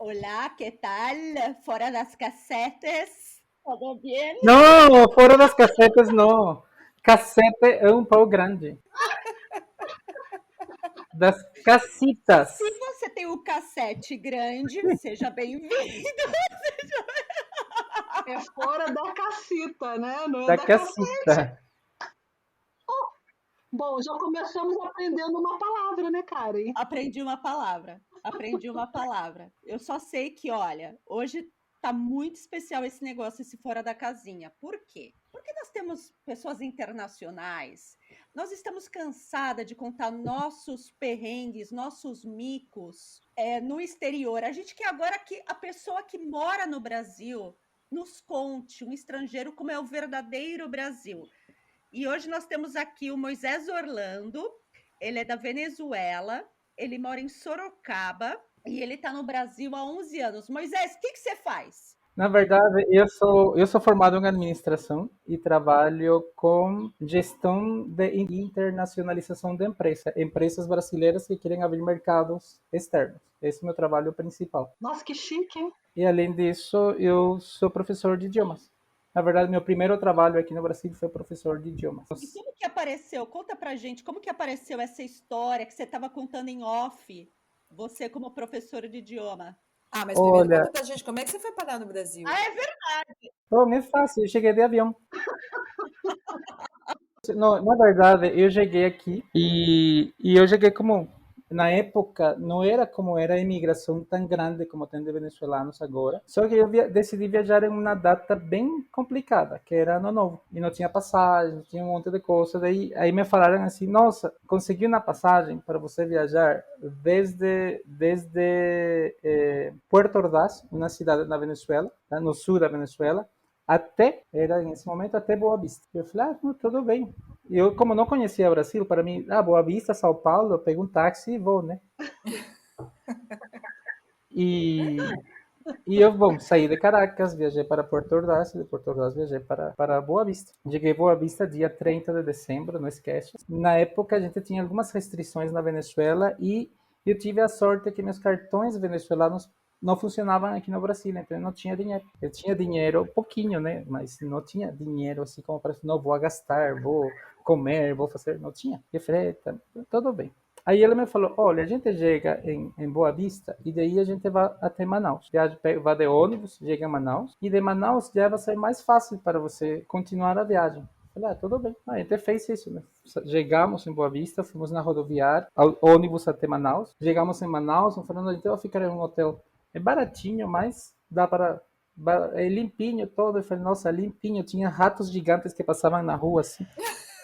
Olá, que tal? Fora das casetes? Tudo bem? No, fora das casetas no. Cacete é um pau grande. Das Se casitas. você tem o cassete grande, seja bem-vindo. É fora da cacita, né? Não é Da da cacete. casita. Bom, já começamos aprendendo uma palavra, né, Karen? Aprendi uma palavra. Aprendi uma palavra. Eu só sei que, olha, hoje tá muito especial esse negócio, esse fora da casinha. Por quê? Porque nós temos pessoas internacionais. Nós estamos cansadas de contar nossos perrengues, nossos micos no exterior. A gente quer agora que a pessoa que mora no Brasil nos conte, um estrangeiro, como é o verdadeiro Brasil. E hoje nós temos aqui o Moisés Orlando, ele é da Venezuela, ele mora em Sorocaba e ele está no Brasil há 11 anos. Moisés, o que você faz? Na verdade, eu sou formado em administração e trabalho com gestão de internacionalização de empresas brasileiras que querem abrir mercados externos. Esse é o meu trabalho principal. Nossa, que chique, hein? E além disso, eu sou professor de idiomas. Na verdade, meu primeiro trabalho aqui no Brasil foi professor de idiomas. E como que apareceu? Conta pra gente, como que apareceu essa história que você estava contando em off, você como professor de idioma? Ah, mas primeiro Olha, conta pra gente como é que você foi parar no Brasil. Ah, é verdade. bom, é fácil, eu cheguei de avião. Não, na verdade, eu cheguei aqui e eu cheguei como, na época, não era como era a imigração tão grande como tem de venezuelanos agora. Só que eu decidi viajar em uma data bem complicada, que era ano novo. E não tinha passagem, tinha um monte de coisa. Aí me falaram assim, nossa, consegui uma passagem para você viajar desde Puerto Ordaz, uma cidade na Venezuela, tá, no sul da Venezuela, até, era nesse momento, até Boa Vista. Eu falei, não, tudo bem. E eu, como não conhecia o Brasil, para mim, Boa Vista, São Paulo, eu pego um táxi e vou, né? E, e eu, bom, saí de Caracas, viajei para Porto Ordaz, de Porto Ordaz viajei para Boa Vista. Cheguei em Boa Vista dia 30 de dezembro, não esquece. Na época, a gente tinha algumas restrições na Venezuela e eu tive a sorte que meus cartões venezuelanos não funcionavam aqui no Brasil, então eu não tinha dinheiro. Eu tinha dinheiro, pouquinho, né? Mas não tinha dinheiro assim como para não vou gastar, vou comer, vou fazer, não tinha. Eu falei, tá, tudo bem. Aí ele me falou, olha, a gente chega em Boa Vista e daí a gente vai até Manaus. Vai de ônibus, chega em Manaus e de Manaus já vai ser mais fácil para você continuar a viagem. Falei, tudo bem. A gente fez isso, né? Chegamos em Boa Vista, fomos na rodoviária, ônibus até Manaus. Chegamos em Manaus, falando, a gente vai ficar em um hotel. É baratinho, mas dá para... É limpinho todo. Eu falei, nossa, limpinho. Tinha ratos gigantes que passavam na rua, assim.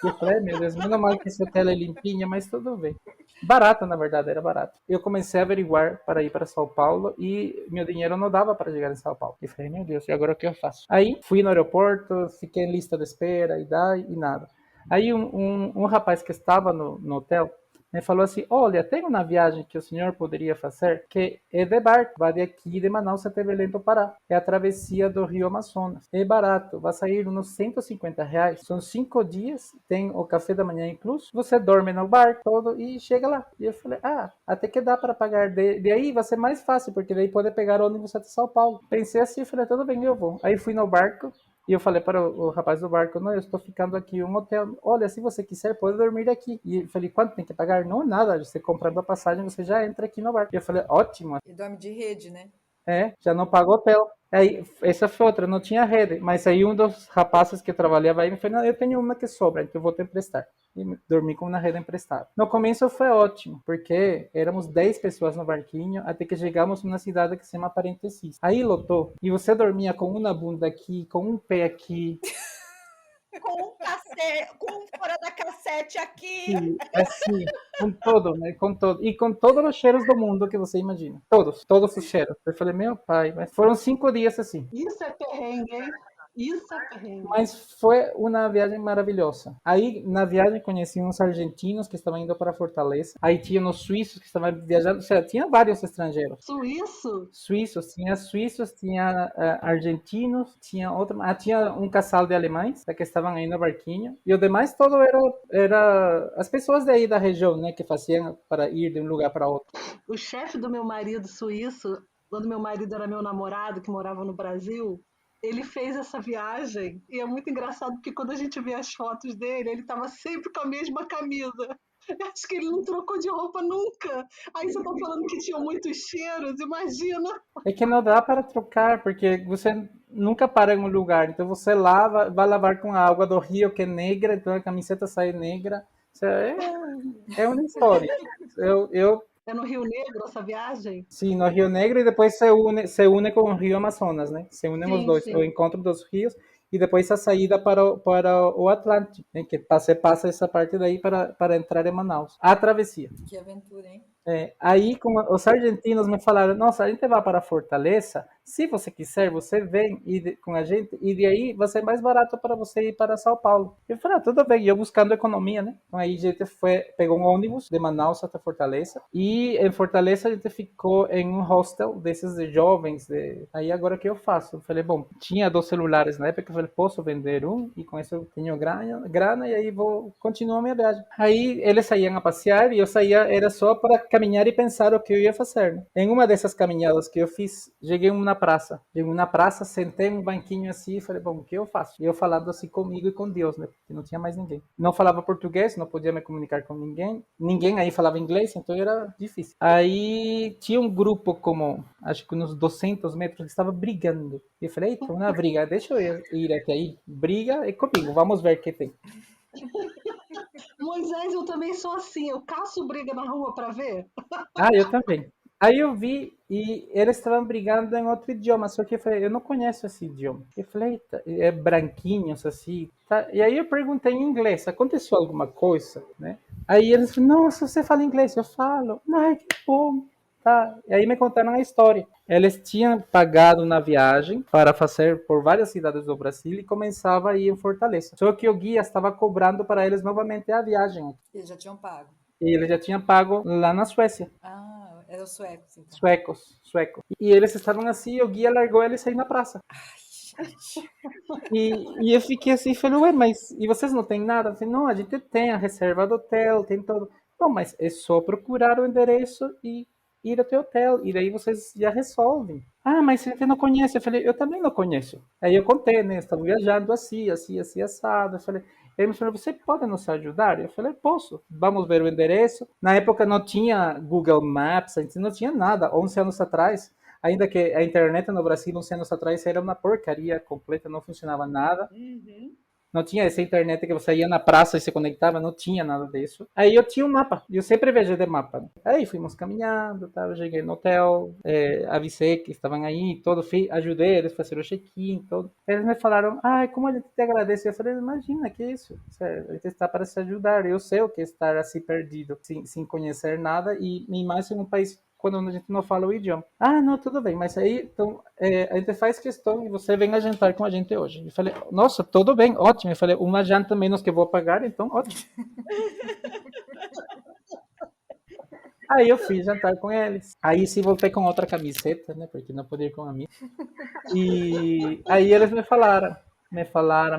E eu falei, meu Deus, menos mal que esse hotel é limpinho, mas tudo bem. Barato, na verdade, era barato. Eu comecei a averiguar para ir para São Paulo e meu dinheiro não dava para chegar em São Paulo. E falei, meu Deus, e agora o que eu faço? Aí fui no aeroporto, fiquei em lista de espera e nada. Aí um rapaz que estava no hotel me falou assim, olha, tem uma viagem que o senhor poderia fazer que é de barco, vai daqui de Manaus até Belém do Pará. É a travessia do Rio Amazonas. É barato, vai sair uns R$ 150. São 5 dias, tem o café da manhã incluso. Você dorme no barco todo e chega lá. E eu falei, até que dá para pagar. De aí vai ser mais fácil, porque daí pode pegar ônibus até São Paulo. Pensei assim, falei, tudo bem, eu vou. Aí fui no barco, e eu falei para o rapaz do barco, não, eu estou ficando aqui em um hotel. Olha, se você quiser, pode dormir aqui. E eu falei, quanto tem que pagar? Não, nada. Você comprando a passagem, você já entra aqui no barco. E eu falei, ótimo. E dorme de rede, né? Já não paga hotel. Aí, essa foi outra, não tinha rede. Mas aí um dos rapazes que trabalhava aí me falou, não, eu tenho uma que sobra, então eu vou te emprestar. E dormi com uma rede emprestada. No começo foi ótimo, porque éramos 10 pessoas no barquinho, até que chegamos numa cidade que se chama Parentesis. Aí lotou, e você dormia com uma bunda aqui, com um pé aqui, Com um fora da cassete aqui. e assim, com todo, né? Com todo. E com todos os cheiros do mundo que você imagina. Todos os cheiros. Eu falei, meu pai, mas foram 5 dias assim. Isso é perrengue, hein? Isso é perrengue. Mas foi uma viagem maravilhosa. Aí, na viagem, conheci uns argentinos que estavam indo para Fortaleza. Aí tinha uns suíços que estavam viajando. Ou seja, tinha vários estrangeiros. Suíço? Suíços, tinha argentinos, tinha outro, tinha um casal de alemães que estavam aí no barquinho. E o demais todo era as pessoas da região, né, que faziam para ir de um lugar para outro. O chefe do meu marido suíço quando meu marido era meu namorado, que morava no Brasil, ele fez essa viagem e é muito engraçado porque quando a gente vê as fotos dele, ele estava sempre com a mesma camisa. Eu acho que ele não trocou de roupa nunca. Aí você tá falando que tinha muitos cheiros, imagina. É que não dá para trocar, porque você nunca para em um lugar. Então você lava, vai lavar com a água do rio que é negra, então a camiseta sai negra. Isso é uma história. Eu É no Rio Negro essa viagem? sim, no Rio Negro e depois se une com o Rio Amazonas, né? Se unem os Sim, dois, o sim. encontro dos rios e depois a saída para o Atlântico, né? Que você passa essa parte daí para entrar em Manaus. A travessia. Que aventura, hein? Aí os argentinos me falaram, nossa, a gente vai para Fortaleza, se você quiser, você vem com a gente, e de aí vai ser mais barato para você ir para São Paulo. Eu falei, tudo bem, e eu buscando economia, né? Então aí a gente pegou um ônibus de Manaus até Fortaleza, e em Fortaleza a gente ficou em um hostel desses de jovens, aí agora o que eu faço? Eu falei, bom, tinha 2 celulares na época, eu falei, posso vender um, e com isso eu tenho grana e aí continuar minha viagem. Aí eles saíam a passear, e eu saía, era só para caminhar e pensar o que eu ia fazer. Né? Em uma dessas caminhadas que eu fiz, cheguei na praça. Cheguei na praça, sentei num banquinho assim e falei, bom, o que eu faço? E eu falando assim comigo e com Deus, né? Porque não tinha mais ninguém. Não falava português, não podia me comunicar com ninguém. Ninguém aí falava inglês, então era difícil. Aí tinha um grupo como, acho que uns 200 metros, que estava brigando. E eu falei, eita, uma briga, deixa eu ir até aí. Briga é comigo, vamos ver o que tem. Moisés, eu também sou assim, eu caço briga na rua para ver. Ah, eu também. Aí eu vi e eles estavam brigando em outro idioma, só que eu falei, eu não conheço esse idioma. Eu falei, eita, é branquinhos assim, tá? E aí eu perguntei em inglês, aconteceu alguma coisa, né? Aí eles falaram, nossa, você fala inglês? Eu falo, ai, que bom. Tá. E aí me contaram a história. Eles tinham pagado na viagem para fazer por várias cidades do Brasil e começava a ir em Fortaleza. Só que o guia estava cobrando para eles novamente a viagem. Eles já tinham pago. E ele já tinha pago lá na Suécia. Ah, eram os suecos, então. Suecos. E eles estavam assim, o guia largou eles aí na praça. Ai, gente. E eu fiquei assim, falei, ué, mas e vocês não têm nada? Eu falei, não, a gente tem a reserva do hotel, tem todo. Bom, mas é só procurar o endereço e ir até o hotel, e daí vocês já resolvem. Ah, mas você não conhece? Eu falei, eu também não conheço. Aí eu contei, né, estava viajando assim, assim, assim, assado. Eu falei, ele me falou, você pode nos ajudar? Eu falei, posso. Vamos ver o endereço. Na época não tinha Google Maps, a gente não tinha nada, 11 anos atrás. Ainda que a internet no Brasil, 11 anos atrás, era uma porcaria completa, não funcionava nada. Uhum. Não tinha essa internet que você ia na praça e se conectava, não tinha nada disso. Aí eu tinha um mapa, e eu sempre viajei de mapa. Aí fomos caminhando, tá? Eu cheguei no hotel, avisei que estavam aí, todo, ajudei eles a fazer o check-in, todo. Eles me falaram, ai, como a gente te agradece. Eu falei, imagina, que isso? A gente está para se ajudar, eu sei o que é estar assim perdido, sem conhecer nada, e mais em um país quando a gente não fala o idioma. Ah, não, tudo bem, mas aí então, a gente faz questão e você vem a jantar com a gente hoje. Eu falei, nossa, tudo bem, ótimo. Eu falei, uma janta menos que eu vou pagar, então ótimo. Aí eu fui jantar com eles. Aí sim voltei com outra camiseta, né? Porque não podia ir com a minha. E aí eles me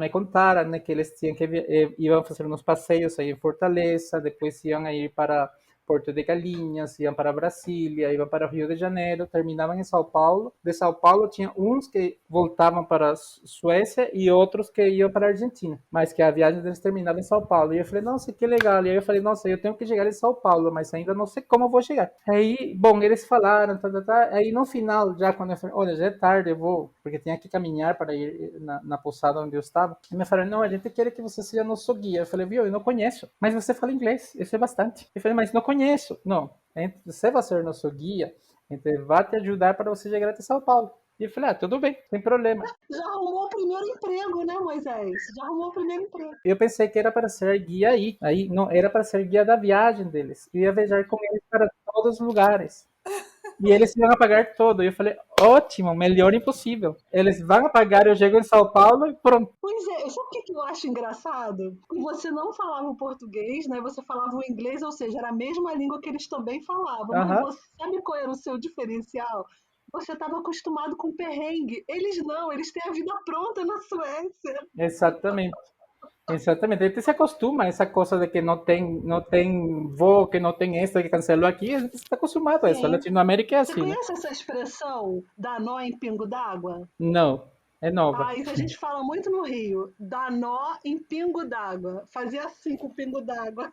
contaram, né, que eles tinham que iam fazer uns passeios aí em Fortaleza, depois iam ir para Porto de Galinhas, iam para Brasília, iam para Rio de Janeiro, terminavam em São Paulo. De São Paulo tinha uns que voltavam para a Suécia e outros que iam para a Argentina, mas que a viagem deles terminava em São Paulo. E eu falei, nossa, que legal. E aí eu falei, nossa, eu tenho que chegar em São Paulo, mas ainda não sei como eu vou chegar. Aí, bom, eles falaram, aí no final, já quando eu falei, olha, já é tarde, eu vou, porque tinha que caminhar para ir na pousada onde eu estava. E me falaram, não, a gente quer que você seja nosso guia. Eu falei, viu, eu não conheço, mas você fala inglês, eu sei bastante. Eu falei, mas não conheço. Não, você vai ser nosso guia, a gente vai te ajudar para você chegar até São Paulo. E eu falei, tudo bem, sem problema. Já arrumou o primeiro emprego, né, Moisés? Já arrumou o primeiro emprego. Eu pensei que era para ser guia aí não, era para ser guia da viagem deles. Eu ia viajar com eles para todos os lugares. E eles iam pagar todo. E eu falei, ótimo, melhor impossível. Eles vão pagar, eu chego em São Paulo e pronto. Pois é, sabe o que eu acho engraçado? Você não falava o português, né? Você falava o inglês, ou seja, era a mesma língua que eles também falavam. Mas Uhum. você sabe qual era o seu diferencial? Você estava acostumado com perrengue. Eles não, eles têm a vida pronta na Suécia. Exatamente. Exatamente, a gente se acostuma a essa coisa de que não tem voo, que não tem extra, que cancelou aqui, a gente está acostumado a isso. A Sim. Latinoamérica é Você assim, né? conhece essa expressão dar nó em pingo d'água? Não, é nova. Ah, isso a gente fala muito no Rio. Dar nó em pingo d'água. Fazer assim com o pingo d'água.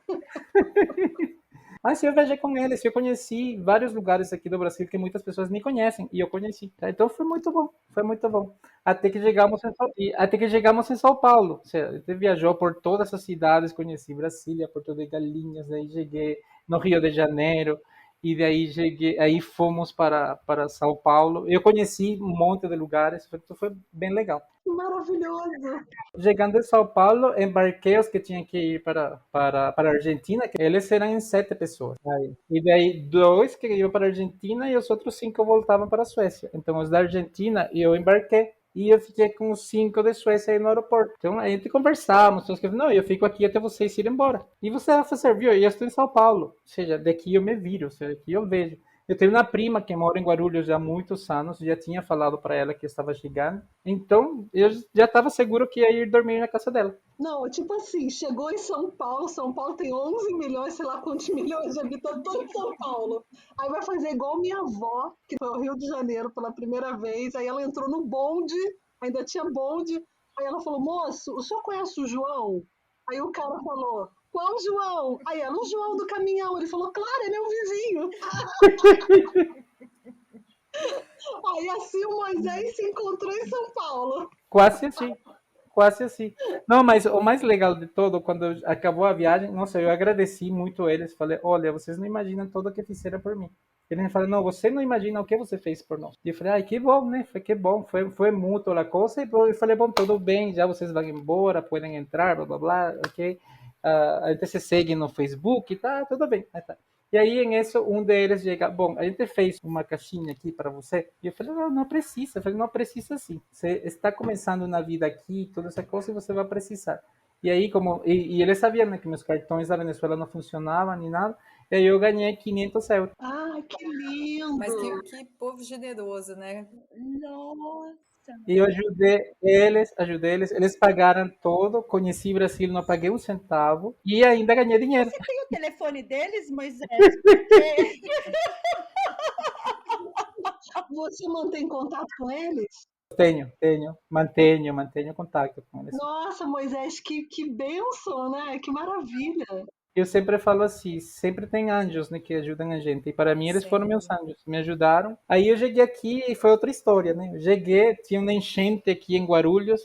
Mas eu viajei com eles, eu conheci vários lugares aqui do Brasil que muitas pessoas nem conhecem, e eu conheci. Tá? Então foi muito bom, foi muito bom. Até que chegamos em São Paulo. Ou seja, a gente viajou por todas as cidades, conheci Brasília, Porto de Galinhas, aí cheguei no Rio de Janeiro, e daí cheguei, aí fomos para São Paulo. Eu conheci um monte de lugares, foi bem legal. Maravilhoso. Chegando em São Paulo, embarquei os que tinham que ir para a Argentina, que eles eram em 7 pessoas. Aí. E daí, 2 que iam para a Argentina e os outros 5 voltavam para a Suécia. Então, os da Argentina, eu embarquei. E eu fiquei com os 5 da Suécia aí no aeroporto. Então, a gente conversávamos. Não, eu fico aqui até vocês irem embora. E você vai fazer, viu? Eu estou em São Paulo. Ou seja, daqui eu me viro. Ou seja, daqui eu vejo. Eu tenho uma prima que mora em Guarulhos já há muitos anos, já tinha falado para ela que eu estava chegando, então eu já estava seguro que ia ir dormir na casa dela. Não, tipo assim, chegou em São Paulo tem 11 milhões, sei lá quantos milhões de habitantes, todo em São Paulo. Aí vai fazer igual minha avó, que foi ao Rio de Janeiro pela primeira vez, aí ela entrou no bonde, ainda tinha bonde, aí ela falou, moço, o senhor conhece o João? Aí o cara falou, qual João? Aí ela, o João do caminhão. Ele falou, claro, ele é um vizinho. Aí assim o Moisés se encontrou em São Paulo. Quase assim, quase assim. Não, mas o mais legal de todo, quando acabou a viagem, nossa, eu agradeci muito eles, falei, olha, vocês não imaginam tudo o que fizeram por mim. Ele me falou, não, você não imagina o que você fez por nós. E eu falei, ai, que bom, né? Foi que bom, foi mútuo a coisa. E eu falei, bom, tudo bem, já vocês vão embora, podem entrar, blá, blá, blá, ok. A gente se segue no Facebook, tá, tudo bem. Aí tá. E aí, em isso, um deles chega, bom, a gente fez uma caixinha aqui para você. E eu falei, não, não precisa. Eu falei, não precisa sim. Você está começando na vida aqui, toda essa coisa, e você vai precisar. E aí, e ele sabia, né, que meus cartões da Venezuela não funcionavam nem nada. E aí eu ganhei 500 euros. Ai, que Mas lindo! que povo generoso, né? Nossa. E eu ajudei eles, eles pagaram todo, conheci Brasil, não paguei um centavo e ainda ganhei dinheiro. Você tem o telefone deles, Moisés? Porque Você mantém contato com eles? Mantenho contato com eles. Nossa, Moisés, que bênção, né? Que maravilha. Eu sempre falo assim, sempre tem anjos, né, que ajudam a gente. E para mim eles foram meus Sempre. anjos, me ajudaram. Aí eu cheguei aqui e foi outra história, né? Eu cheguei, tinha uma enchente aqui em Guarulhos.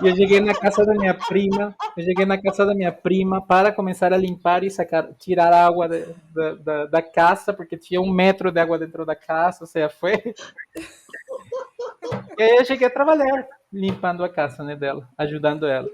E eu cheguei na casa da minha prima. Eu cheguei na casa da minha prima para começar a limpar e tirar a água da casa, porque tinha 1 metro de água dentro da casa. Ou seja, foi. E aí eu cheguei a trabalhar, limpando a casa, né, dela, ajudando ela.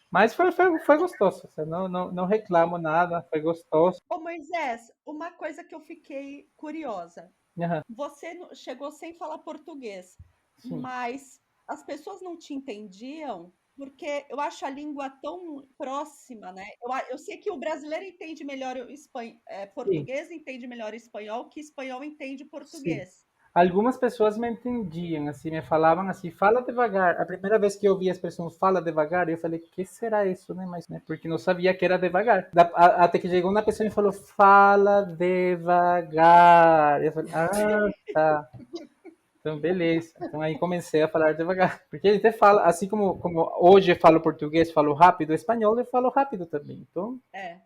Mas foi gostoso. Assim, não reclamo nada, foi gostoso. Ô, Moisés, uma coisa que eu fiquei curiosa. Aham, Você chegou sem falar português, sim, mas as pessoas não te entendiam porque eu acho a língua tão próxima, né? Eu sei que o brasileiro entende melhor sim, português, entende melhor espanhol, que espanhol entende sim. português. Algumas pessoas me entendiam, assim, me falavam assim, fala devagar. A primeira vez que eu ouvi a expressão fala devagar, eu falei, que será isso, né? Mas, né? Porque não sabia que era devagar. Até que chegou uma pessoa e me falou, fala devagar. Eu falei, ah, tá. Então, beleza. Então, aí comecei a falar devagar. Porque a gente fala, assim como hoje eu falo português, falo rápido, espanhol eu falo rápido também. Então, É.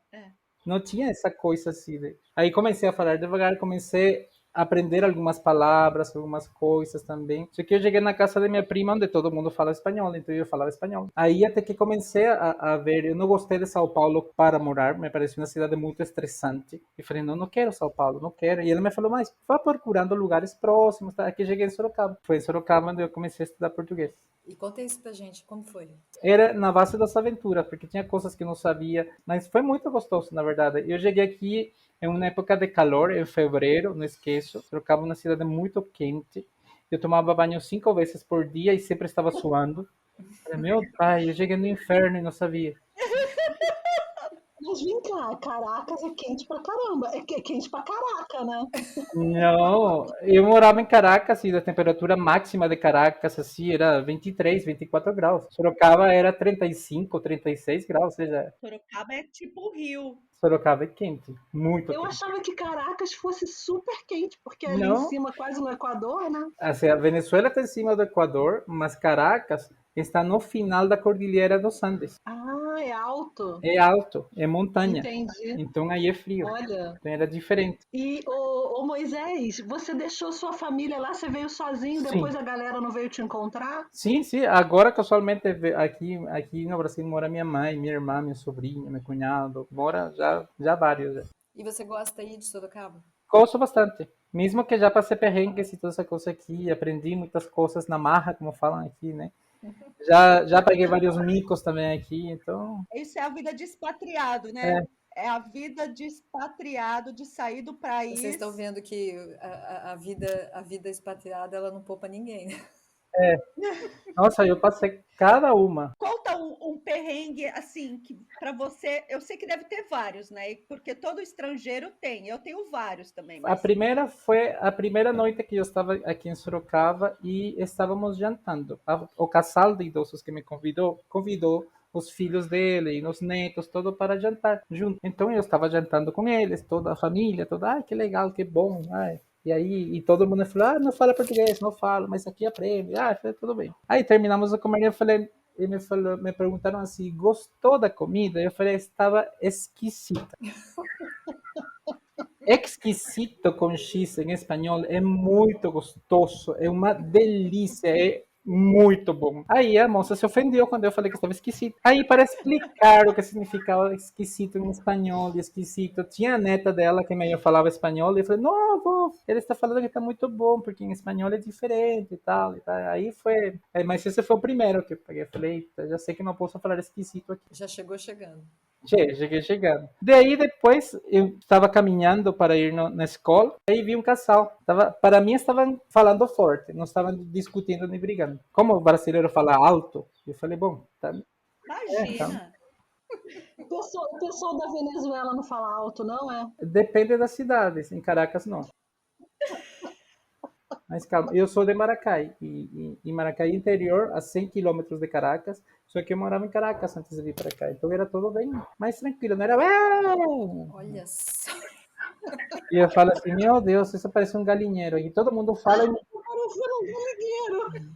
não tinha essa coisa assim. Aí comecei a falar devagar, comecei a aprender algumas palavras, algumas coisas também. Só que eu cheguei na casa da minha prima, onde todo mundo fala espanhol, então eu falava espanhol. Aí até que comecei a ver, eu não gostei de São Paulo para morar, me parecia uma cidade muito estressante. E falei, não quero São Paulo, não quero. E ele me falou, mas vá procurando lugares próximos. Tá? Aqui cheguei em Sorocaba. Foi em Sorocaba onde eu comecei a estudar português. E conta isso pra gente, como foi? Era na base das aventuras, porque tinha coisas que eu não sabia, mas foi muito gostoso, na verdade. Eu cheguei aqui em uma época de calor, em fevereiro, não esqueço, trocava uma cidade muito quente. Eu tomava banho 5 vezes por dia e sempre estava suando. Falei, meu pai, eu cheguei no inferno e não sabia. Mas vem cá, Caracas é quente pra caramba. É quente pra caraca, né? Não, eu morava em Caracas e a temperatura máxima de Caracas assim era 23, 24 graus. Sorocaba era 35, 36 graus, ou seja, Sorocaba é tipo o Rio. Sorocaba é quente, muito Eu quente. achava que Caracas fosse super quente, porque é ali em Não, cima, quase no Equador, né? assim, a Venezuela está em cima do Equador, mas Caracas está no final da Cordilheira dos Andes. Ah, é alto. É alto, é montanha. Entendi. Então aí é frio. Olha. Então era diferente. E, ô Moisés, você deixou sua família lá, você veio sozinho, depois Sim. a galera não veio te encontrar? Sim, sim. Agora, casualmente, aqui no Brasil mora minha mãe, minha irmã, meu sobrinho, meu cunhado. Mora já vários. Já. E você gosta aí de Sorocaba? Gosto bastante. Mesmo que já passei perrengues e toda essa coisa aqui, aprendi muitas coisas na marra, como falam aqui, né? Já peguei vários micos também aqui, então... Isso é a vida de expatriado, né? É a vida de expatriado, de sair do Vocês estão país. vendo que a vida expatriada, ela não poupa ninguém, né? Nossa, eu passei cada uma. Conta um perrengue, assim, que para você, eu sei que deve ter vários, né? Porque todo estrangeiro tem. Eu tenho vários também, A mas primeira foi a primeira noite que eu estava aqui em Sorocaba e estávamos jantando. O casal de idosos que me convidou os filhos dele e os netos, todo para jantar junto. Então eu estava jantando com eles, toda a família, toda, ai, que legal, que bom, ai. E aí, e todo mundo falou, não fala português, não falo, mas aqui aprende. Ah, eu falei, tudo bem. Aí terminamos a comer e eu falei, me perguntaram assim, gostou da comida? Eu falei, estava esquisita. Exquisito com X em espanhol é muito gostoso, é uma delícia, é muito bom. Aí a moça se ofendeu quando eu falei que estava esquisito. Aí, para explicar o que significava esquisito em espanhol, esquisito, tinha a neta dela que meio falava espanhol, e eu falei, não, avó, ele está falando que está muito bom, porque em espanhol é diferente e tal, e tal. Aí foi, mas esse foi o primeiro que eu peguei. Eu falei, já sei que não posso falar esquisito aqui. Já chegou chegando. Cheguei chegando. Daí depois eu estava caminhando para ir na escola, aí vi um casal. Para mim estavam falando forte, não estavam discutindo nem brigando. Como o brasileiro fala alto, eu falei, bom, tá, então, imagina. O pessoal da Venezuela não fala alto, não é? depende das cidades. Em Caracas não. Mas calma, eu sou de Maracai, e Maracai interior, a 100 quilômetros de Caracas, só que eu morava em Caracas antes de vir para cá, então era tudo bem mais tranquilo, não era... Olha só. E eu falo assim, meu Deus, isso parece um galinheiro, e todo mundo fala... Parecendo um formigueiro.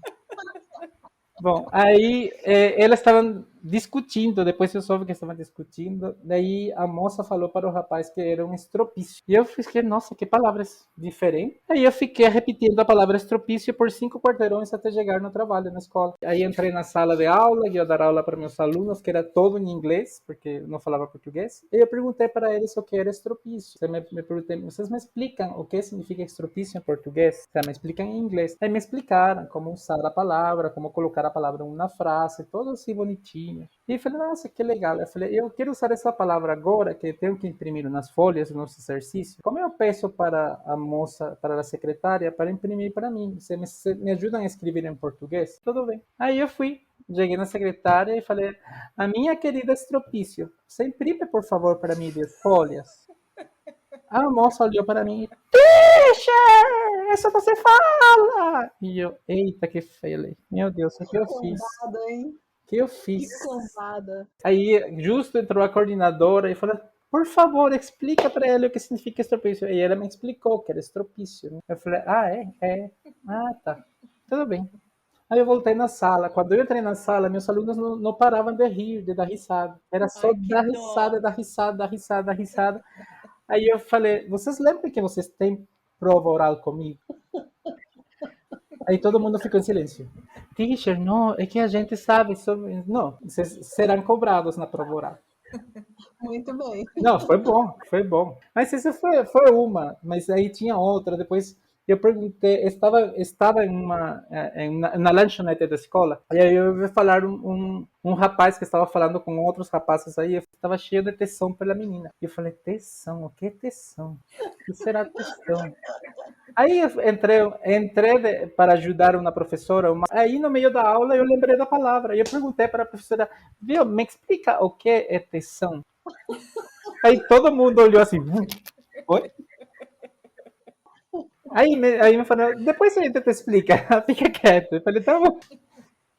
Bom, aí elas estavam discutindo, depois eu soube que estavam discutindo, daí a moça falou para o rapaz que era um estropício. E eu fiquei, nossa, que palavras diferentes. Aí eu fiquei repetindo a palavra estropício por 5 quarteirões até chegar no trabalho, na escola. Aí entrei na sala de aula, ia dar aula para meus alunos, que era todo em inglês, porque eu não falava português. E eu perguntei para eles o que era estropício. Me perguntei, vocês me explicam o que significa estropício em português? Me explicam em inglês. Aí me explicaram como usar a palavra, como colocar a palavra na frase, todo assim bonitinho. E eu falei, nossa, que legal. Eu falei, eu quero usar essa palavra agora, que tenho que imprimir nas folhas, nos exercícios. Como eu peço para a moça, para a secretária, para imprimir para mim? Você me ajudam a escrever em português? Tudo bem. Aí eu fui, cheguei na secretária e falei, a minha querida Estropício, você imprime, por favor, para mim 10 folhas? A moça olhou para mim e, teacher, isso você fala! E eu, eita, que feio. Meu Deus, o que eu fiz? Cambada, hein? O que eu Que fiz? cambada. Aí, justo entrou a coordenadora e falou, por favor, explica para ela o que significa estropício. E ela me explicou que era estropício. Né? Eu falei, ah, é? Ah, tá. Tudo bem. Aí eu voltei na sala. Quando eu entrei na sala, meus alunos não paravam de rir, de dar risada. Era só Ai, que dar dó. risada, dar risada, dar risada, dar risada. Aí eu falei, vocês lembram que vocês têm prova oral comigo? Aí todo mundo ficou em silêncio. Teacher, não, é que a gente sabe sobre... Não, vocês serão cobrados na prova oral. Muito bem. Não, foi bom, foi bom. Mas isso foi uma, mas aí tinha outra. Depois eu perguntei, estava na lanchonete da escola, e aí eu ouvi falar um rapaz que estava falando com outros rapazes aí, eu estava cheio de tesão pela menina. E eu falei, tesão, o que é tesão? O que será tesão? Aí eu entrei para ajudar uma professora, aí no meio da aula eu lembrei da palavra, e eu perguntei para a professora, viu, me explica o que é tesão? Aí todo mundo olhou assim, oi? Aí me falou, depois a gente te explica, fica quieto. Eu falei, tá bom.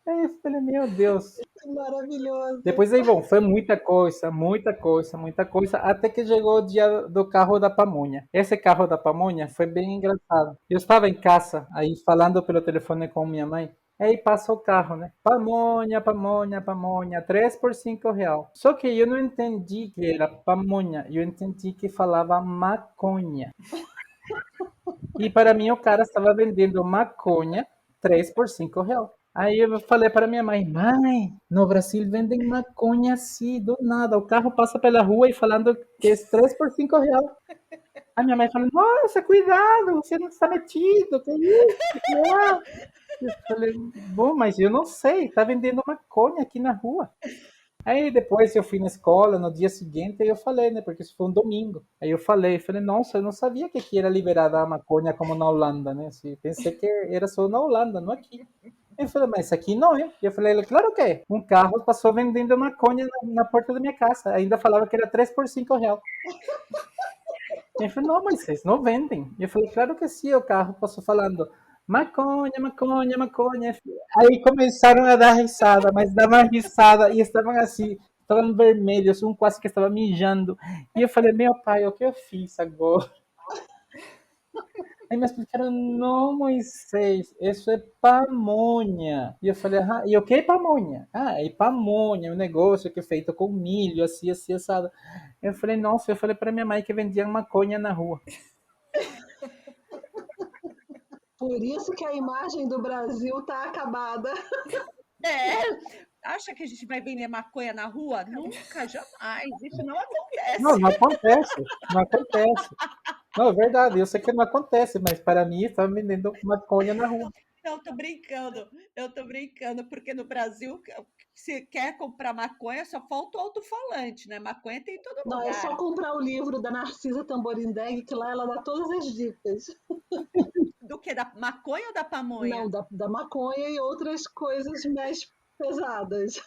Aí eu falei, meu Deus. Maravilhoso. Depois aí, bom, foi muita coisa, muita coisa, muita coisa, até que chegou o dia do carro da pamonha. Esse carro da pamonha foi bem engraçado. Eu estava em casa, aí falando pelo telefone com minha mãe, aí passa o carro, né? Pamonha, pamonha, pamonha, 3 por 5 real. Só que eu não entendi que era pamonha, eu entendi que falava maconha. E para mim o cara estava vendendo maconha 3 por 5 real. Aí eu falei para minha mãe, mãe, no Brasil vendem maconha assim, do nada. O carro passa pela rua e falando que é 3 por 5 real. A minha mãe falou, nossa, cuidado, você não está metido, que isso, que é? Eu falei, bom, mas eu não sei, tá vendendo maconha aqui na rua. Aí depois eu fui na escola, no dia seguinte, e eu falei, né, porque isso foi um domingo. Aí eu falei, nossa, eu não sabia que aqui era liberada a maconha como na Holanda, né? Assim, pensei que era só na Holanda, não aqui. Eu falei, mas aqui não é. E eu falei, claro que é. Um carro passou vendendo maconha na porta da minha casa. Ainda falava que era 3 por 5 real. Ele falou, não, mas vocês não vendem. E eu falei, claro que sim, o carro passou falando, maconha, maconha, maconha. Aí começaram a dar risada, mas davam risada e estavam assim, estavam vermelhos, um quase que estava mijando. E eu falei, meu pai, o que eu fiz agora? Aí me explicaram, não, Moisés, isso é pamonha. E eu falei, ah, e o que é pamonha? Ah, é pamonha, um negócio que é feito com milho, assim, assim, assado. Eu falei, nossa, eu falei para minha mãe que vendiam maconha na rua. Por isso que a imagem do Brasil tá acabada. Acha que a gente vai vender maconha na rua? Nunca, jamais. Isso não acontece. Não, não acontece, não acontece. Não, é verdade, eu sei que não acontece, mas para mim estava vendendo maconha na rua. Não, eu tô brincando, porque no Brasil, se quer comprar maconha, só falta o alto-falante, né? Maconha tem em todo Não, é só lugar. comprar o livro da Narcisa Tamborindeg, que lá ela dá todas as dicas. Do que? Da maconha ou da Não, pamonha? da maconha e outras coisas mais pesadas.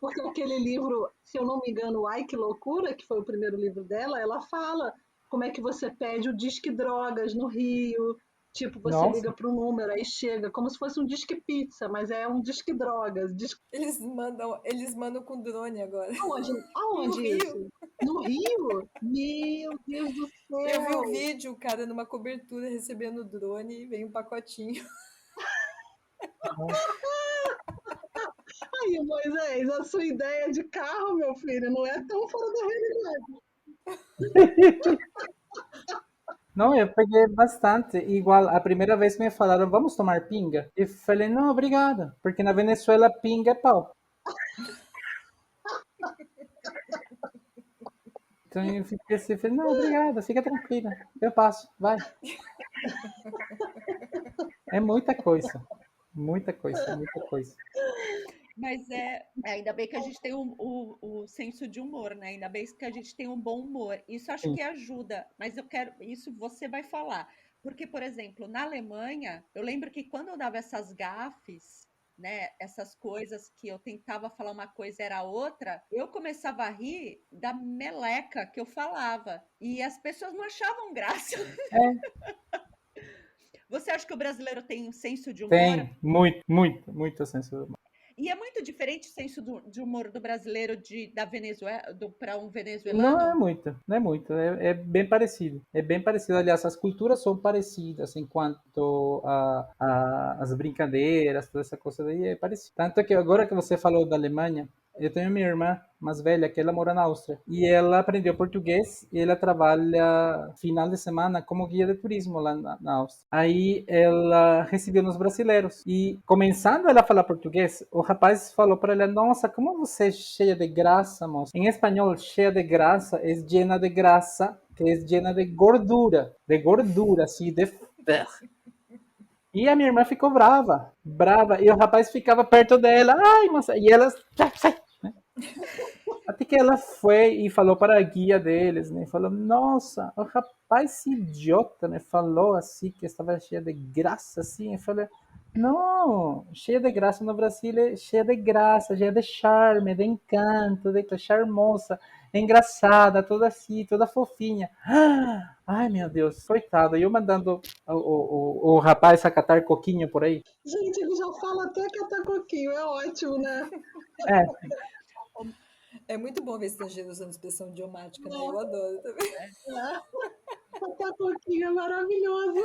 Porque aquele livro, se eu não me engano, Ai Que Loucura, que foi o primeiro livro dela, ela fala como é que você pede o Disque Drogas no Rio. Tipo, você Nossa, liga para um número, aí chega, como se fosse um Disque Pizza, mas é um Disque Drogas. Eles mandam com drone agora. Aonde, No aonde Rio. isso? No Rio? Meu Deus do Eu vi céu! o vídeo, o cara numa cobertura recebendo o drone e vem um pacotinho. Aí, Moisés, a sua ideia de carro, meu filho, não é tão fora da realidade. não, eu peguei bastante. Igual, a primeira vez me falaram, vamos tomar pinga? E falei, não, obrigado, porque na Venezuela pinga é pau. Então eu fiquei assim, falei, não, obrigado, fica tranquila, eu passo, vai. É muita coisa, muita coisa, muita coisa. Mas ainda bem que a gente tem o senso de humor, né? Ainda bem que a gente tem um bom humor. Isso acho Sim. que ajuda, mas eu quero, isso você vai falar. Porque, por exemplo, na Alemanha, eu lembro que quando eu dava essas gafes, né, essas coisas que eu tentava falar uma coisa era outra, eu começava a rir da meleca que eu falava. E as pessoas não achavam graça. É, Você acha que o brasileiro tem um senso de humor? tem, muito, muito, muito senso. E é muito diferente o senso de humor do brasileiro da Venezuela para um Não é venezuelano? muito, não é muito, é bem parecido. É bem parecido. Aliás, as culturas são parecidas enquanto as brincadeiras, toda essa coisa daí é parecido. Tanto que agora que você falou da Alemanha, eu tenho minha irmã mais velha que ela mora na Áustria e ela aprendeu português e ela trabalha final de semana como guia de turismo lá na Áustria. Aí ela recebeu nos brasileiros e começando ela a falar português, o rapaz falou para ela: "Nossa, como você é cheia de graça, moça". Em espanhol, cheia de graça é llena de graça, que é llena de gordura, assim, de ferro. E a minha irmã ficou brava, brava, e o rapaz ficava perto dela, ai, moça, e ela, sai, né? Até que ela foi e falou para a guia deles, né? Falou, nossa, o rapaz idiota, né? Falou assim que estava cheia de graça, assim. Eu falei, Não, cheia de graça no Brasil, é cheia de graça, cheia de charme, de encanto, de charmosa, é engraçada, toda assim, toda fofinha. Ai, meu Deus, coitado, eu mandando o rapaz a catar coquinho por aí. Gente, ele já fala até catacoquinho, é ótimo, né? É, É muito bom ver estrangeiro usando expressão idiomática, né? Eu adoro também. Catacoquinho é maravilhoso.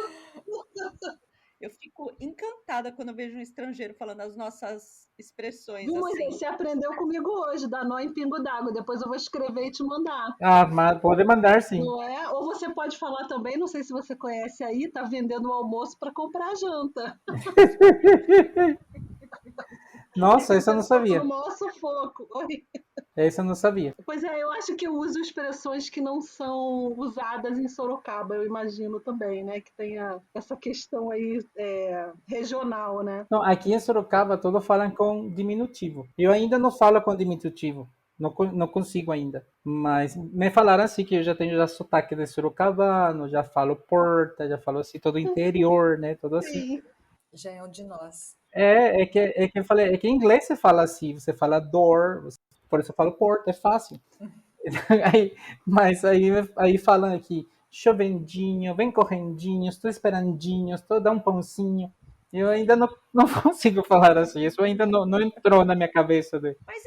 Eu fico encantada quando eu vejo um estrangeiro falando as nossas expressões Viu, Moisés? assim. Você aprendeu comigo hoje, dar nó em pingo d'água. Depois eu vou escrever e te mandar. mas pode mandar sim. Não é? Ou você pode falar também, não sei se você conhece aí, tá vendendo o almoço para comprar a janta. Nossa, isso eu não No sabia. maior sufoco. Oi. Isso eu não sabia. Pois é, eu acho que eu uso expressões que não são usadas em Sorocaba, eu imagino também, né? Que tenha essa questão aí regional, né? Não, aqui em Sorocaba todos falam com diminutivo. Eu ainda não falo com diminutivo. Não, não consigo ainda. Mas me falaram assim que eu já tenho já sotaque de sorocabano, já falo porta, já falo assim todo interior, né? Todo assim. Sim. Já é um de nós. É que eu falei, é que em inglês você fala assim, você fala door, por isso eu falo porta, é fácil. Aí, mas aí falam aqui, chovendinho, vem correndinho, estou esperandinho, estou dá um pãozinho. Eu ainda não consigo falar assim, isso ainda não entrou na minha cabeça. Mas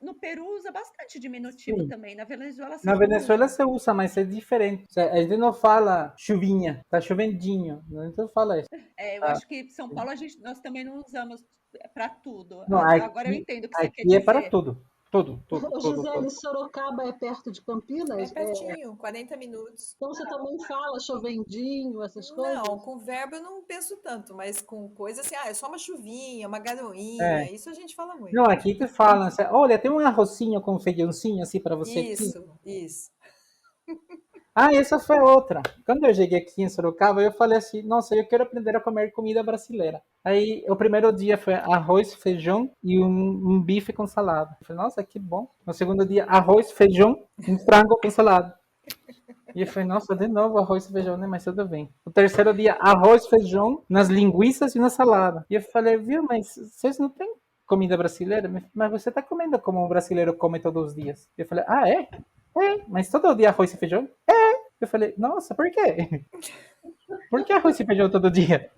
no Peru usa bastante diminutivo Sim, também. Na Venezuela na vocês não Venezuela usam. você usa, mas é diferente. A gente não fala chuvinha, tá chovendinho, não então fala isso. Eu Tá? acho que São Paulo nós também não usamos para tudo. Não, Agora eu entendo o que você quer aqui é para dizer. tudo, tudo, tudo, Ô, tudo, Gisele, tudo. Sorocaba é perto de É Campinas? pertinho, 40 minutos. Então você também fala chovendinho, essas Não, coisas? com verbo eu não penso tanto, mas com coisa assim, é só uma chuvinha, uma garoinha, É. isso a gente fala muito. Não, aqui te falam, assim, olha, tem um arrozinho com feijãozinho assim para você aqui. Isso. Ah, essa foi outra. Quando eu cheguei aqui em Sorocaba, eu falei assim, nossa, eu quero aprender a comer comida brasileira. Aí, o primeiro dia foi arroz, feijão e um bife com salada. Eu falei, nossa, que bom. No segundo dia, arroz, feijão, um frango com salada. E eu falei, nossa, de novo arroz e feijão, né? Mas tudo bem. O terceiro dia, arroz, feijão, nas linguiças e na salada. E eu falei, viu, mas vocês não têm comida brasileira? Mas você está comendo como um brasileiro come todos os dias. Eu falei, ah, é? É, mas todo dia arroz e feijão? Eu falei, nossa, por quê? Por que arroz e feijão todo dia?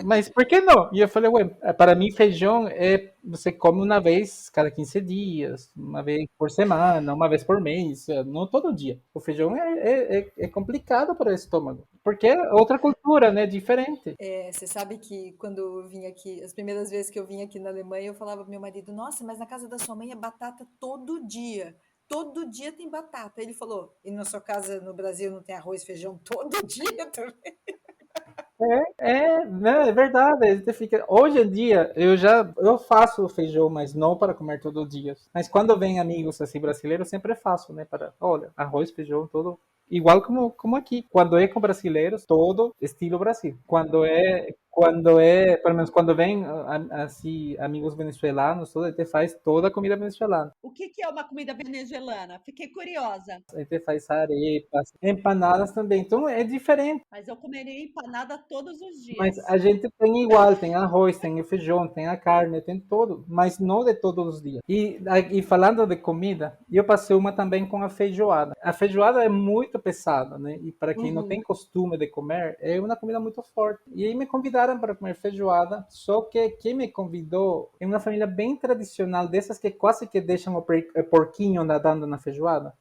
Mas por que não? E eu falei, ué, para mim feijão é você come uma vez cada 15 dias, uma vez por semana, uma vez por mês, não todo dia. O feijão é complicado para o estômago, porque é outra cultura, né? Diferente. Você sabe que quando eu vim aqui, as primeiras vezes que eu vim aqui na Alemanha, eu falava pro meu marido, nossa, mas na casa da sua mãe é batata todo dia. Todo dia tem batata. Ele falou, e na sua casa no Brasil não tem arroz e feijão todo dia também? Né, é verdade. A gente fica... Hoje em dia eu faço feijão, mas não para comer todos os dias. Mas quando vem amigos assim brasileiros, sempre faço, né? Para, olha, arroz, feijão, todo igual como aqui. Quando é com brasileiros, todo estilo Brasil. Pelo menos quando vem assim amigos venezuelanos, a gente faz toda a comida venezuelana. O que é uma comida venezuelana? Fiquei curiosa. A gente faz arepas, empanadas também. Então é diferente. Mas eu comeria empanada todos os Mas dias. a gente tem igual, tem arroz, tem o feijão, tem a carne, tem tudo, mas não de todos os dias. E falando de comida, eu passei uma também com a feijoada. A feijoada é muito pesada, né? E para quem não tem Uhum. costume de comer, é uma comida muito forte. E aí me convidaram para comer feijoada, só que quem me convidou é uma família bem tradicional, dessas que quase que deixam o porquinho nadando na feijoada.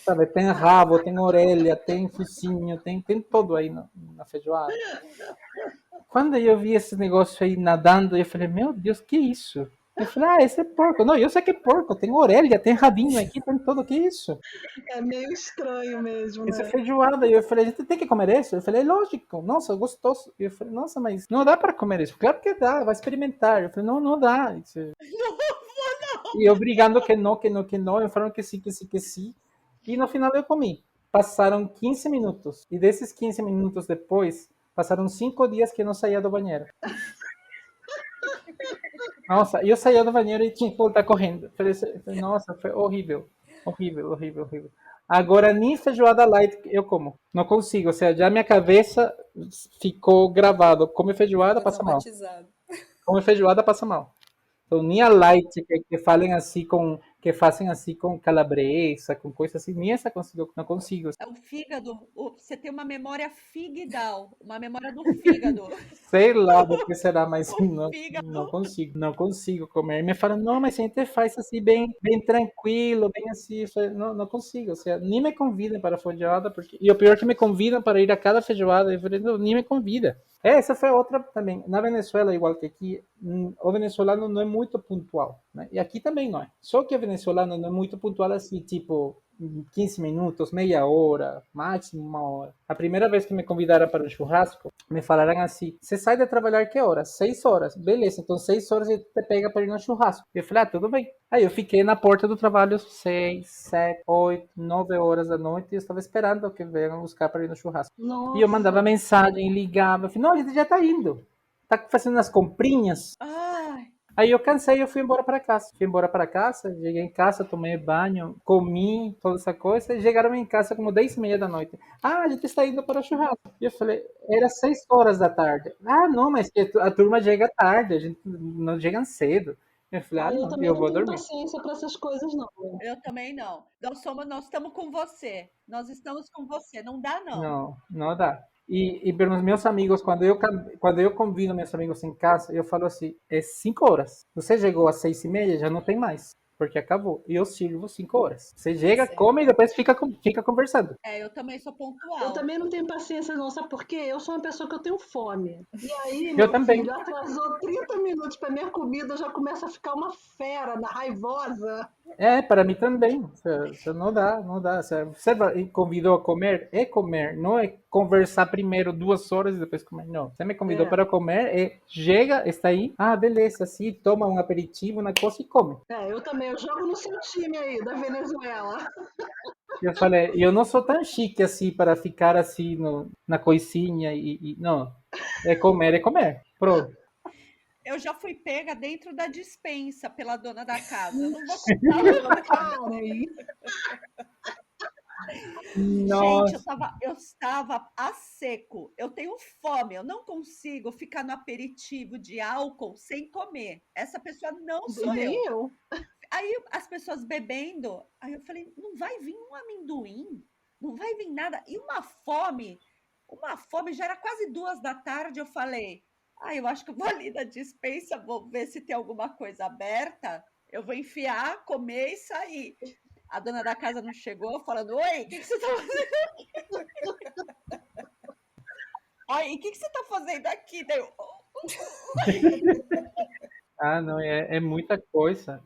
Sabe, tem rabo, tem orelha, tem focinho, tem tudo aí na feijoada. Quando eu vi esse negócio aí nadando, eu falei, meu Deus, que isso? Eu falei, esse é porco. Não, eu sei que é porco, tem orelha, tem rabinho aqui, tem tudo, que isso? É meio estranho mesmo, Isso é né? feijoada. E eu falei, a gente tem que comer isso? Eu falei, lógico, nossa, gostoso. E eu falei, nossa, mas não dá para comer isso. Claro que dá, vai experimentar. Eu falei, não dá. E eu brigando que não, que não, que não. Eu falando que sim, que sim, que sim. E no final eu comi. Passaram 15 minutos. E desses 15 minutos depois, passaram 5 dias que eu não saía do banheiro. Nossa, eu saía do banheiro e tinha que voltar correndo. Falei, nossa, foi horrível. Horrível, horrível, horrível. Agora, nem feijoada light eu como. Não consigo. Ou seja, já minha cabeça ficou gravado. Come feijoada, Ficou passa mal. traumatizado. Come feijoada, passa mal. Então, nem a light que falem assim que fazem assim com calabresa, com coisa assim, nem essa consigo, não consigo. É o fígado. Você tem uma memória figuidal, uma memória do fígado. Sei lá do que será, mas O não fígado. consigo, não consigo comer. E me falam, não, mas a gente faz assim bem tranquilo, bem assim. Eu falei, não, não consigo, ou seja, nem me convidam para a feijoada, porque... e o pior é que me convidam para ir a cada feijoada, eu falei, não, nem me convida. Essa foi outra também. Na Venezuela, igual que aqui, o venezuelano não é muito pontual, né? E aqui também não é. Só que o venezuelano não é muito pontual assim, tipo, 15 minutos, meia hora, máximo uma hora. A primeira vez que me convidaram para um churrasco, me falaram assim: você sai de trabalhar que horas? 6 horas. Beleza, então 6 horas você te pega para ir no churrasco. Eu falei: tudo bem. Aí eu fiquei na porta do trabalho 6, 7, 8, 9 horas da noite e eu estava esperando que venham buscar para ir no churrasco. E eu mandava Nossa. mensagem, ligava. Eu falei: não, a gente já tá indo. Tá fazendo as comprinhas. Ai, Aí eu cansei e eu fui embora para casa. Fui embora para casa, cheguei em casa, tomei banho, comi, toda essa coisa, e chegaram em casa como 10h30 da noite. Ah, a gente está indo para o churrasco. E eu falei, era 6 horas da tarde. Ah, não, mas a turma chega tarde, a gente não chega cedo. Eu falei, ah, Ah, eu não, também eu não vou tenho dormir. paciência para essas coisas, não. eu também não. Nós estamos com você. Nós estamos com você. Não dá, não. Não, não dá. E pelos meus amigos, quando eu convido meus amigos em casa, eu falo assim, é 5 horas. Você chegou às 6h30, já não tem mais, porque acabou. E eu sirvo 5 horas. Você chega, Certo. come e depois fica conversando. Eu também sou Eu pontual. também não tenho paciência, não. Sabe por quê? Eu sou uma pessoa que eu tenho fome. E aí, Eu meu também. filho, atrasou 30 minutos para minha comida, eu já começa a ficar uma fera, raivosa. Para mim também. Você não dá, não dá. Você convidou a comer? É comer, não é conversar primeiro 2 horas e depois comer. Não. Você me convidou É, para comer, chega, está aí. Ah, beleza, assim, toma um aperitivo, uma coisa e come. eu também. Eu jogo no seu time aí, da Venezuela. Eu falei, eu não sou tão chique assim para ficar assim na coisinha não. É comer, é comer. Pronto. Eu já fui pega dentro da despensa pela dona da casa. Eu não vou contar, não. Para aí. Gente, Nossa. eu estava a seco. Eu tenho fome. Eu não consigo ficar no aperitivo de álcool sem comer. Essa pessoa não sou Nem eu. eu. Aí as pessoas bebendo. Aí eu falei, não vai vir um amendoim, não vai vir nada. E uma fome, já era quase 2 da tarde. Eu falei, eu acho que eu vou ali na despensa, vou ver se tem alguma coisa aberta. Eu vou enfiar, comer e sair. A dona da casa não chegou, falando, oi, o que você tá fazendo? Oi, o que você tá fazendo aqui? Daí Ah, não, é muita coisa.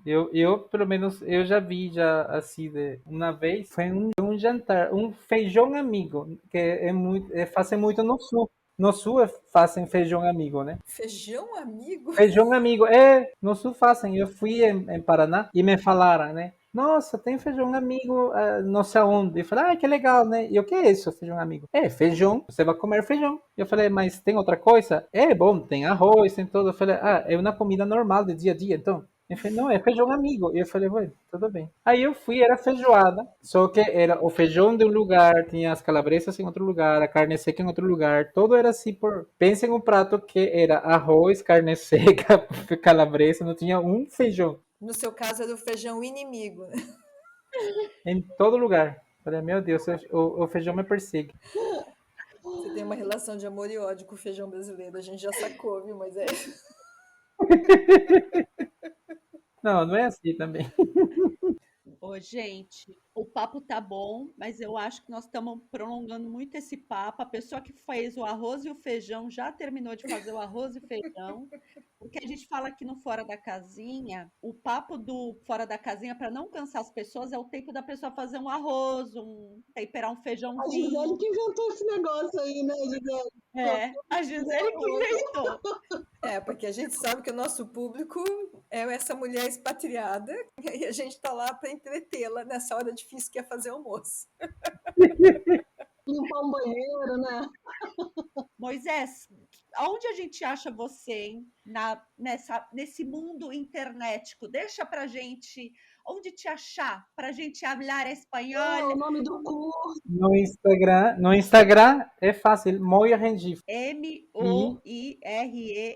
Pelo menos, eu já vi já assim, uma vez, foi um jantar, um feijão amigo, que fazem muito no sul. No sul fazem feijão amigo, né? Feijão amigo? Feijão amigo, no sul fazem. Eu fui em Paraná e me falaram, né? Nossa, tem feijão amigo, não sei aonde. Eu falei, que legal, né? E o que é isso, feijão amigo? É, feijão, você vai comer feijão. Eu falei, mas tem outra coisa? É bom, tem arroz, tem tudo. Eu falei, é uma comida normal de dia a dia, então. Eu falei, não, é feijão amigo. E eu falei, ué, tudo bem. Aí eu fui, era feijoada, só que era o feijão de um lugar, tinha as calabresas em outro lugar, a carne seca em outro lugar, tudo era assim por... Pensa em um prato que era arroz, carne seca, calabresa, não tinha um feijão No seu caso, era o feijão inimigo, né? em todo lugar. Falei, meu Deus, o feijão me persegue. Você tem uma relação de amor e ódio com o feijão brasileiro. A gente já sacou, viu, mas é. Não, não é assim também. Ô, gente, o papo tá bom, mas eu acho que nós estamos prolongando muito esse papo. A pessoa que fez o arroz e o feijão já terminou de fazer o arroz e feijão. O que a gente fala aqui no Fora da Casinha, o papo do Fora da Casinha, para não cansar as pessoas, é o tempo da pessoa fazer um arroz, temperar um A Gisele feijãozinho. que inventou esse negócio aí, né, Gisele? A Gisele que inventou. Porque a gente sabe que o nosso público é essa mulher expatriada e a gente está lá para entretê-la nessa hora difícil que é fazer almoço. Limpar um banheiro, né? Moisés, aonde a gente acha você, hein? Nesse mundo internetico? Deixa pra gente onde te achar pra gente falar Qual é espanhol? o nome do curso? No Instagram é fácil, Moia Rengifo.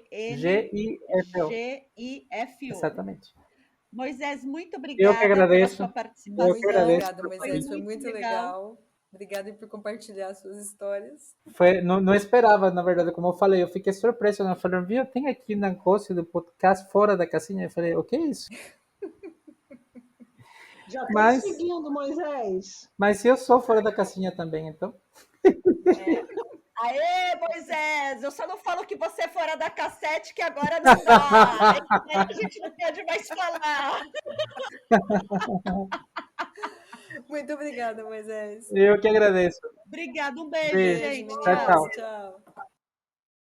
I-G-I-F-O. Moirengifo. Exatamente. Moisés, muito Eu que obrigada pela agradeço. sua Eu que Muito participação. agradeço obrigada, por Foi Moisés. Foi convite. muito muito legal. legal. Obrigada por compartilhar suas histórias. Não esperava, na verdade, como eu falei, eu fiquei surpreso. Eu falei, viu, tem aqui um negócio do podcast Fora da Casinha. Eu falei, o que é isso? Já estou Mas, seguindo, Moisés. mas eu sou fora da casinha também, então. Aê, Moisés! Eu só não falo que você é fora da cassete, que agora não dá. Aí a gente não pode mais falar. Muito obrigada, Moisés. Eu que agradeço. Obrigada, um beijo, Beijo. gente. Beijo, Tchau, Tchau. meninas. tchau. Tchau.